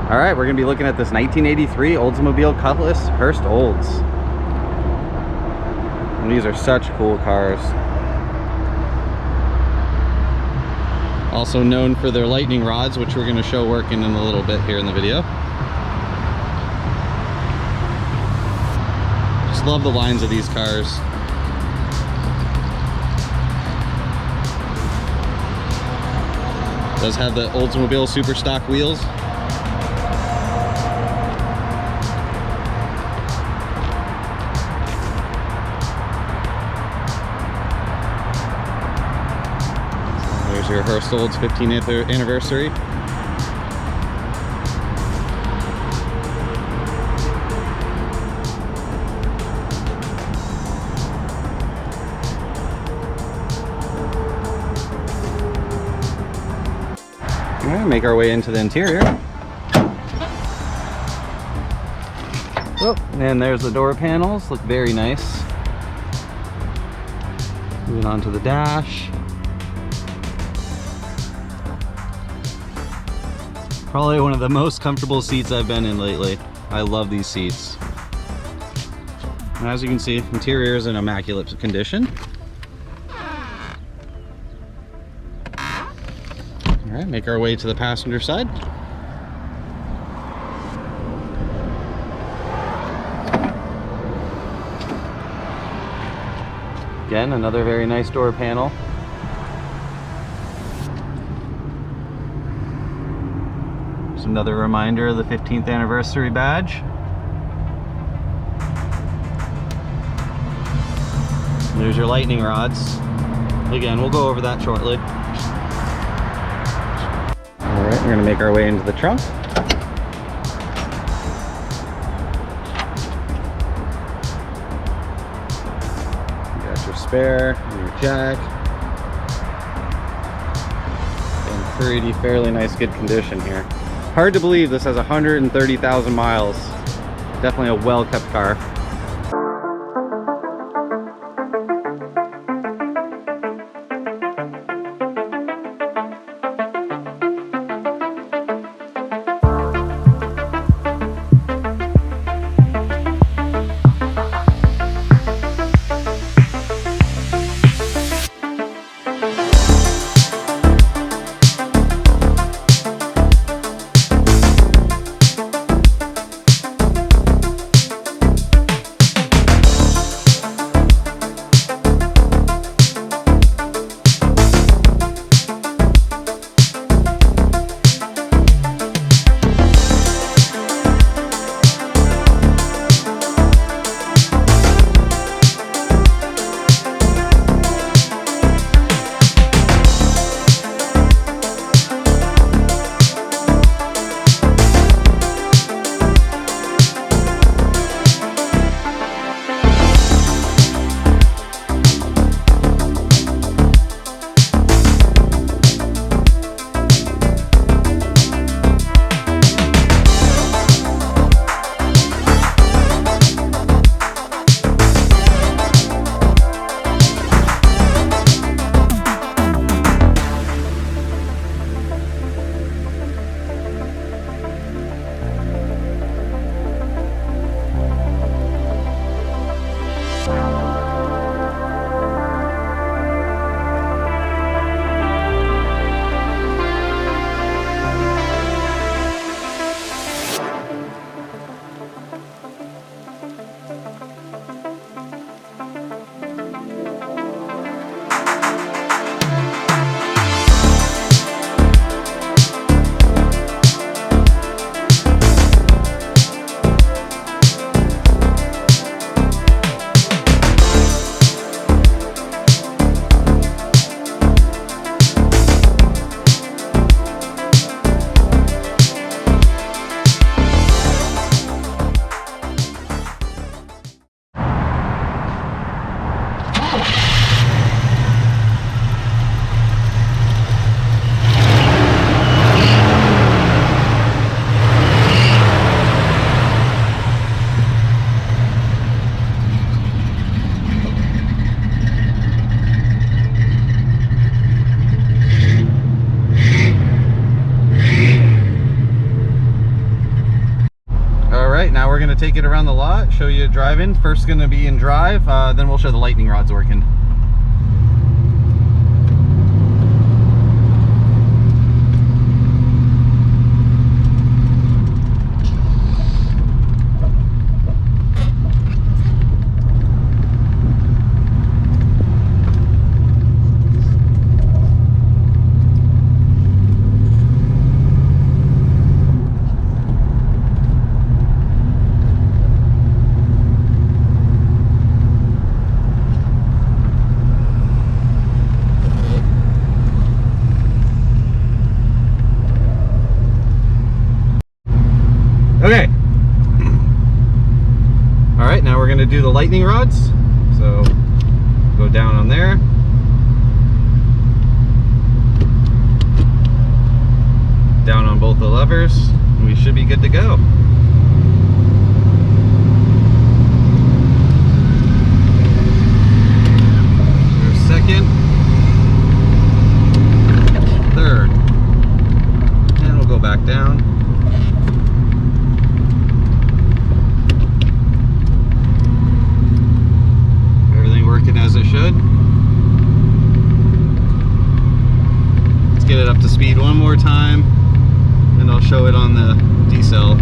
All right, we're gonna be looking at this 1983 Oldsmobile Cutlass Hurst Olds. And these are such cool cars. Also known for their lightning rods, which we're gonna show working in a little bit here in the video. Just love the lines of these cars. Does have the Oldsmobile super stock wheels. There's your Hurst Olds 15th anniversary. All right, make our way into the interior. Oh, and there's the door panels, look very nice. Moving on to the dash. Probably one of the most comfortable seats I've been in lately. I love these seats. And as you can see, interior is in immaculate condition. All right, make our way to the passenger side. Again, another very nice door panel. Another reminder of the 15th anniversary badge. There's your lightning rods. Again, we'll go over that shortly. All right, we're gonna make our way into the trunk. You got your spare and your jack. In pretty, fairly nice, good condition here. Hard to believe this has 130,000 miles. Definitely a well-kept car. to take it around the lot, show you driving. First going to be in drive, then we'll show the lightning rods working. Okay. All right, now we're going to do the lightning rods. So go down on there. Down on both the levers. And we should be good to go. There's second. Third. And we'll go back down. Working as it should. Let's get it up to speed one more time, and I'll show it on the decel.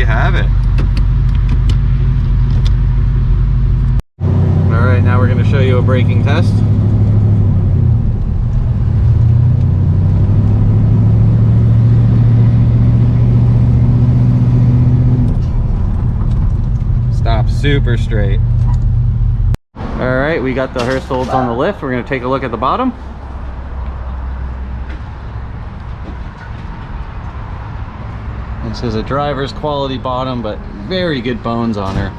Have it. All right, now we're going to show you a braking test. Stop super straight. All right, we got the Hurst Olds on the lift. We're going to take a look at the bottom. This is a driver's quality bottom, but very good bones on her.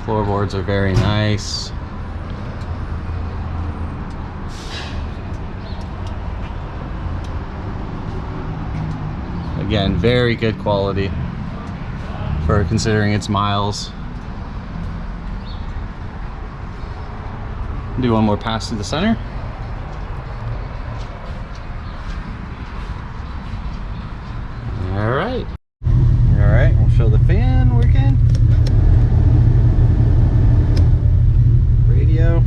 Floorboards are very nice. Again, very good quality for considering its miles. Do one more pass to the center. All right, we'll show the fan working. Radio.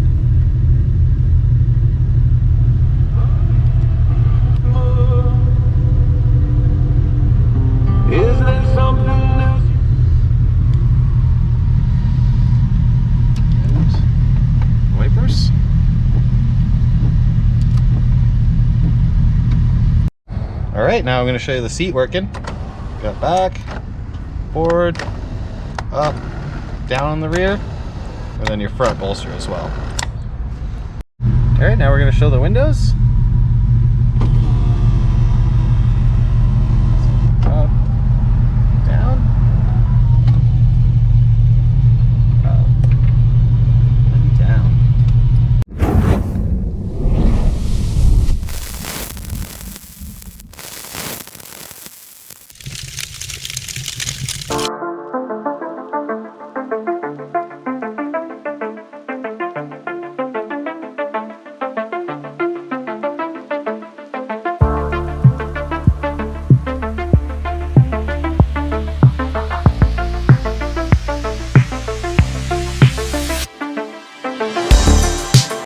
Is there something else? And wipers. All right, now I'm going to show you the seat working. Got back, forward, up, down on the rear, and then your front bolster as well. All right, now we're going to show the windows.